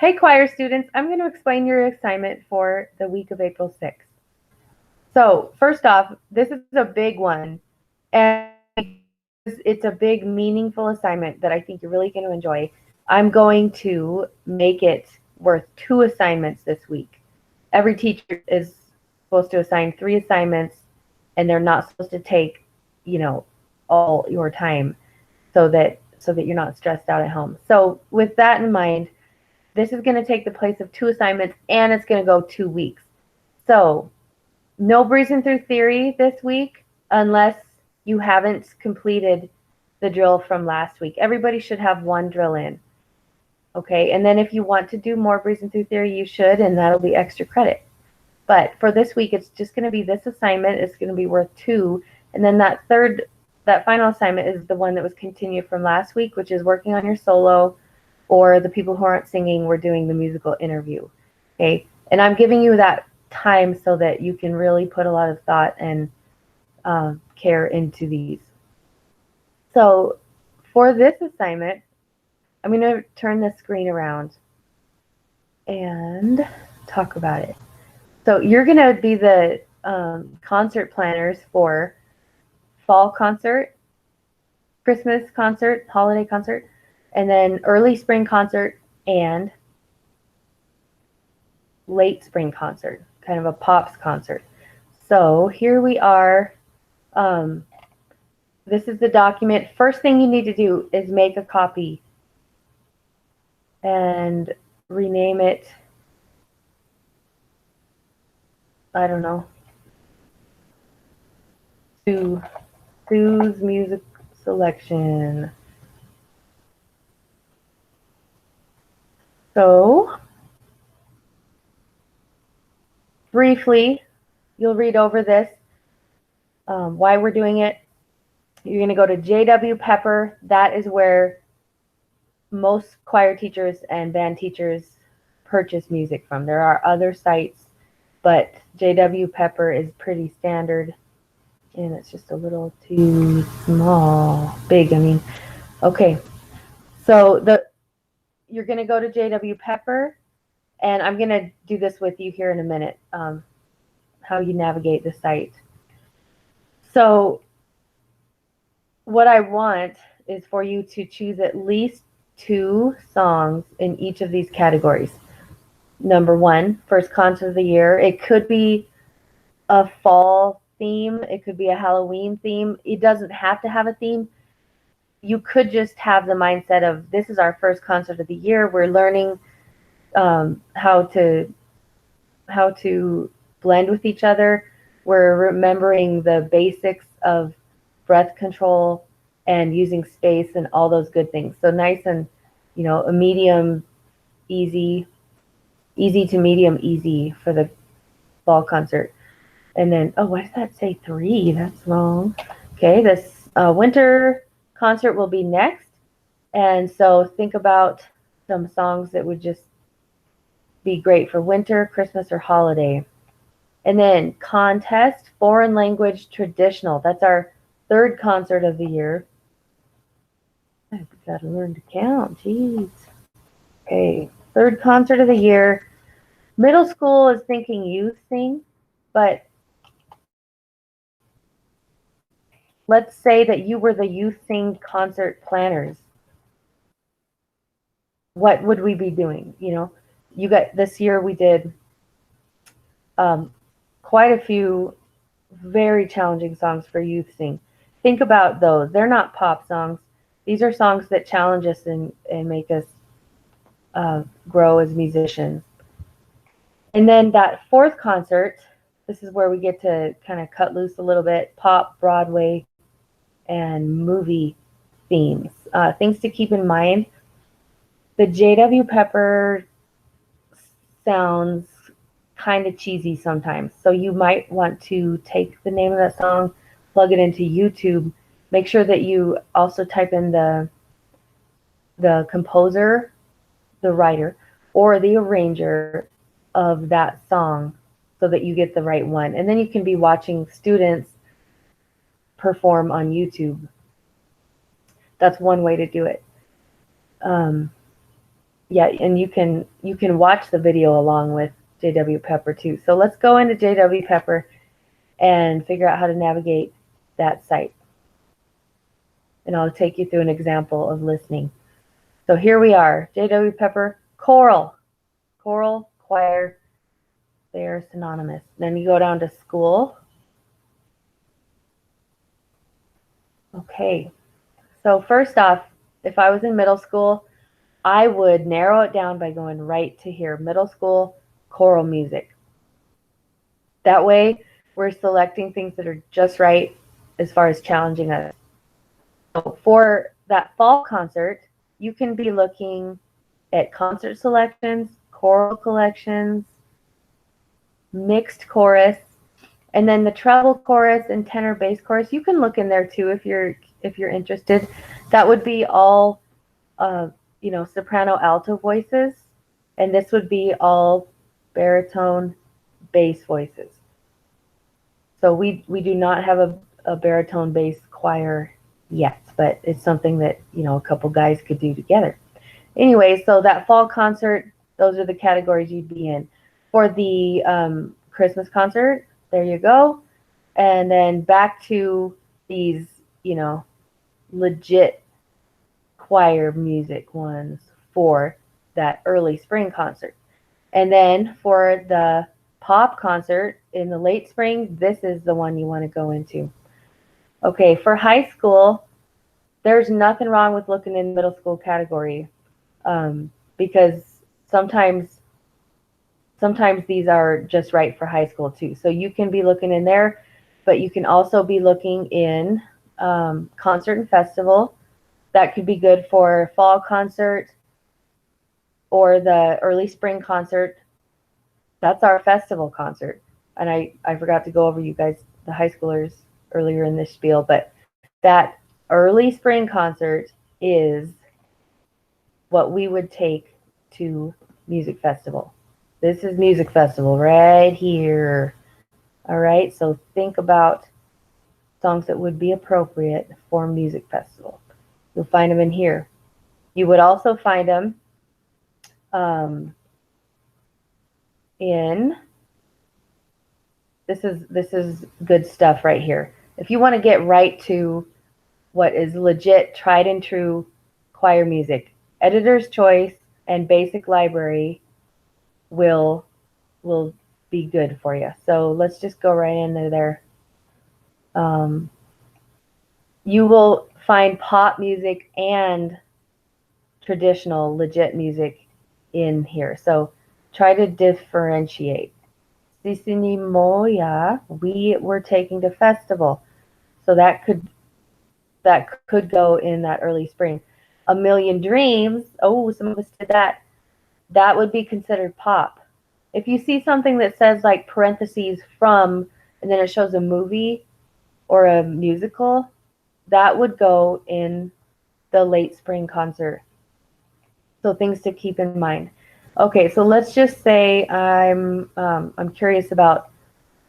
Hey choir students, I'm going to explain your assignment for the week of April 6th. So first off, this is a big one, and it's a big meaningful assignment that I think you're really going to enjoy. I'm going to make it worth 2 assignments this week. Every teacher is supposed to assign 3 assignments, and they're not supposed to take, all your time so that you're not stressed out at home. So with that in mind, this is going to take the place of 2 assignments, and it's going to go 2 weeks. So no breezing through theory this week unless you haven't completed the drill from last week. Everybody should have 1 drill in. Okay, and then if you want to do more breezing through theory, you should, and that'll be extra credit. But for this week, it's just going to be this assignment. It's going to be worth 2. And then that final assignment is the one that was continued from last week, which is working on your solo, or the people who aren't singing, we're doing the musical interview. Okay, and I'm giving you that time so that you can really put a lot of thought and care into these. So for this assignment, I'm going to turn the screen around and talk about it. So you're going to be the concert planners for fall concert, Christmas concert, holiday concert, and then early spring concert and late spring concert, kind of a pops concert. So here we are. This is the document. First thing you need to do is make a copy and rename it, I don't know, to Sue's Music Selection. So briefly, you'll read over this, why we're doing it. You're going to go to JW Pepper. That is where most choir teachers and band teachers purchase music from. There are other sites, but JW Pepper is pretty standard, and it's just a little too big, I mean. Okay, so you're going to go to JW Pepper, and I'm going to do this with you here in a minute, how you navigate the site. So what I want is for you to choose at least 2 songs in each of these categories. Number 1, first concert of the year. It could be a fall theme. It could be a Halloween theme. It doesn't have to have a theme. You could just have the mindset of, this is our first concert of the year. We're learning how to blend with each other. We're remembering the basics of breath control and using space and all those good things. So nice and, a medium, easy to medium easy for the fall concert. And then, oh, why does that say 3? That's wrong. Okay, this winter concert will be next. And so think about some songs that would just be great for winter, Christmas, or holiday. And then contest, foreign language, traditional. That's our 3rd concert of the year. I've got to learn to count. Jeez. Okay, 3rd concert of the year. Middle school is thinking youth sing, but let's say that you were the youth sing concert planners. What would we be doing? You got, this year we did quite a few very challenging songs for youth sing. Think about those. They're not pop songs. These are songs that challenge us and make us grow as musicians. And then that 4th concert, this is where we get to kind of cut loose a little bit, pop, Broadway, and movie themes. Things to keep in mind. The JW Pepper sounds kind of cheesy sometimes. So you might want to take the name of that song, plug it into YouTube. Make sure that you also type in the composer, the writer, or the arranger of that song so that you get the right one. And then you can be watching students perform on YouTube. That's one way to do it. Yeah, and you can watch the video along with JW Pepper too. So let's go into JW Pepper and figure out how to navigate that site. And I'll take you through an example of listening. So here we are, JW Pepper, choral, choir, they are synonymous. Then you go down to school. Okay, so first off, if I was in middle school, I would narrow it down by going right to here, middle school, choral music. That way, we're selecting things that are just right as far as challenging us. So for that fall concert, you can be looking at concert selections, choral collections, mixed chorus, and then the treble chorus and tenor bass chorus. You can look in there too if you're interested. That would be all soprano alto voices, and this would be all baritone bass voices. So we do not have a baritone bass choir yet, but it's something that a couple guys could do together. Anyway, so that fall concert, those are the categories you'd be in. For the Christmas concert, there you go. And then back to these, legit choir music ones for that early spring concert. And then for the pop concert in the late spring, this is the one you want to go into. Okay, for high school, there's nothing wrong with looking in the middle school category, because sometimes these are just right for high school too. So you can be looking in there, but you can also be looking in concert and festival. That could be good for fall concert or the early spring concert. That's our festival concert. And I forgot to go over you guys, the high schoolers, earlier in this spiel, but that early spring concert is what we would take to music festival. This is music festival right here. All right, so think about songs that would be appropriate for music festival. You'll find them in here. You would also find them in this is good stuff right here. If you want to get right to what is legit, tried and true choir music, Editor's Choice and Basic Library will be good for you. So let's just go right into there. You will find pop music and traditional legit music in here. So try to differentiate. Sisini Moya, we were taking to festival. So that could go in that early spring. A Million Dreams, oh, some of us did that. That would be considered pop. If you see something that says like parentheses from, and then it shows a movie or a musical, that would go in the late spring concert. So things to keep in mind. Okay, so let's just say I'm curious about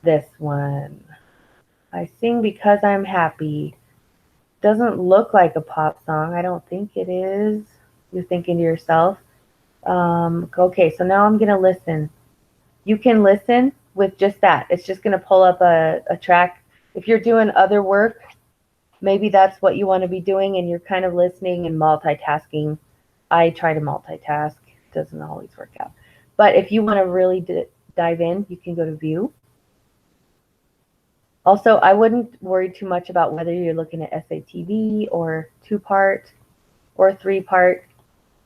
this one. I sing because I'm happy. Doesn't look like a pop song. I don't think it is. You're thinking to yourself. Okay, so now I'm gonna listen. You can listen with just that. It's just gonna pull up a track. If you're doing other work, maybe that's what you want to be doing, and you're kind of listening and multitasking. I try to multitask. It doesn't always work out. But if you want to really dive in, you can go to View. Also, I wouldn't worry too much about whether you're looking at SATV or 2-part or 3-part.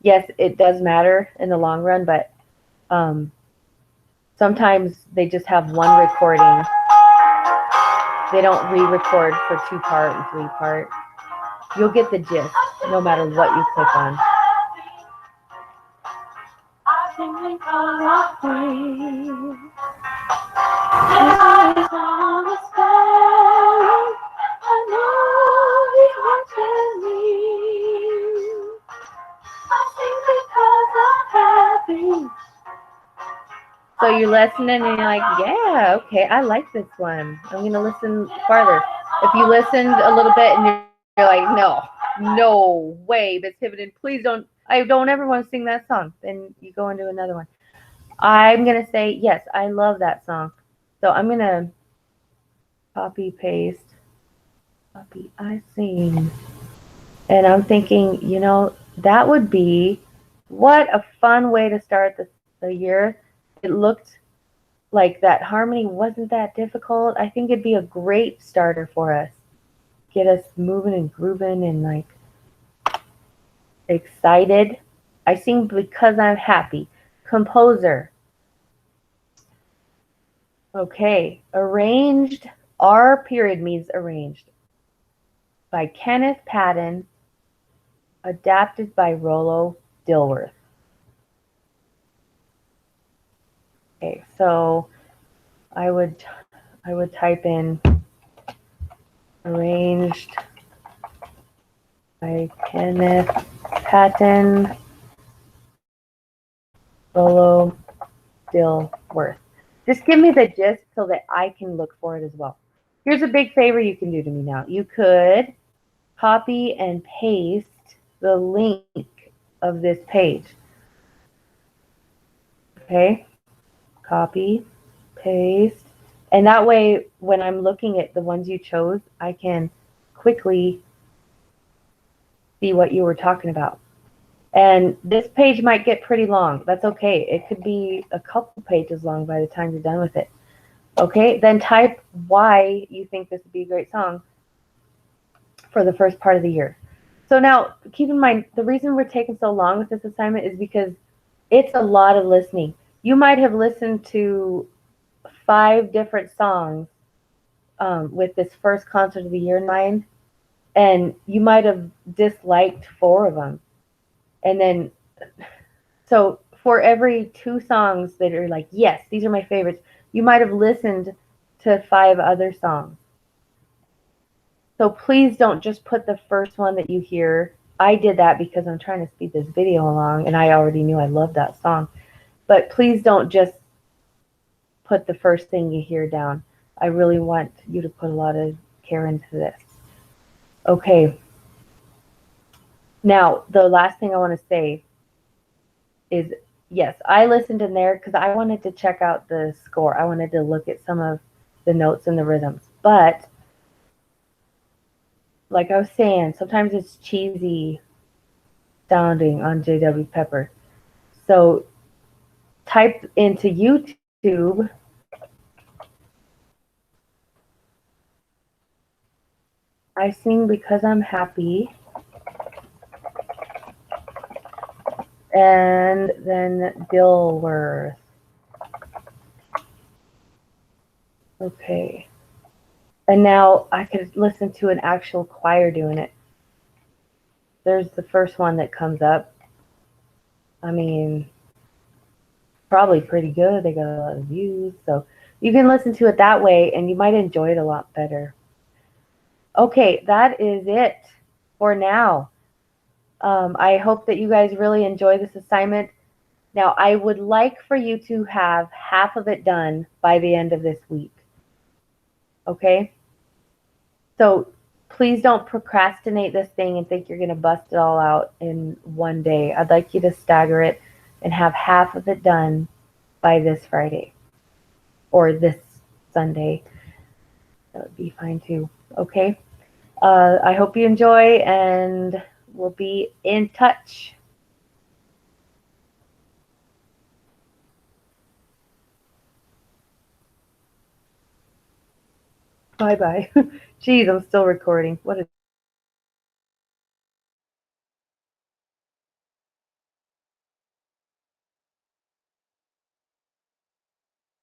Yes, it does matter in the long run, but sometimes they just have one recording. They don't re-record for 2-part and 3-part. You'll get the gist no matter what you click on. So you're listening and you're like, yeah, okay, I like this one. I'm going to listen farther. If you listened a little bit and you're like, no way, Miss Hibbenden, please don't I don't ever want to sing that song. Then you go into another one. I'm going to say, yes, I love that song. So I'm going to copy, paste, copy, I sing. And I'm thinking, that would be what a fun way to start the year. It looked like that harmony wasn't that difficult. I think it'd be a great starter for us. Get us moving and grooving and like excited. I sing because I'm happy. Composer. Okay. Arranged. R period means arranged. By Kenneth Patton. Adapted by Rollo Dilworth. Okay, so I would type in arranged by Kenneth Patton, Rollo Dilworth. Just give me the gist so that I can look for it as well. Here's a big favor you can do to me now. You could copy and paste the link of this page. Okay, copy, paste, and that way when I'm looking at the ones you chose, I can quickly see what you were talking about. And this page might get pretty long. That's okay. It could be a couple pages long by the time you're done with it. Okay, then type why you think this would be a great song for the first part of the year. So now, keep in mind, the reason we're taking so long with this assignment is because it's a lot of listening. You might have listened to 5 different songs with this first concert of the year in mind, and you might have disliked 4 of them. And then, so for every 2 songs that are like, yes, these are my favorites, you might have listened to 5 other songs. So please don't just put the first one that you hear. I did that because I'm trying to speed this video along, and I already knew I loved that song. But please don't just put the first thing you hear down. I really want you to put a lot of care into this. Okay. Now, the last thing I want to say is, yes, I listened in there because I wanted to check out the score. I wanted to look at some of the notes and the rhythms. But, like I was saying, sometimes it's cheesy sounding on J.W. Pepper. So, type into YouTube I sing because I'm happy. And then Dilworth. Okay. And now I could listen to an actual choir doing it. There's the first one that comes up. I mean, probably pretty good. They got a lot of views. So you can listen to it that way and you might enjoy it a lot better. Okay, that is it for now. I hope that you guys really enjoy this assignment. Now, I would like for you to have half of it done by the end of this week. Okay? So please don't procrastinate this thing and think you're going to bust it all out in one day. I'd like you to stagger it and have half of it done by this Friday or this Sunday. That would be fine too. Okay? I hope you enjoy and we'll be in touch. Bye-bye. Geez, I'm still recording. What a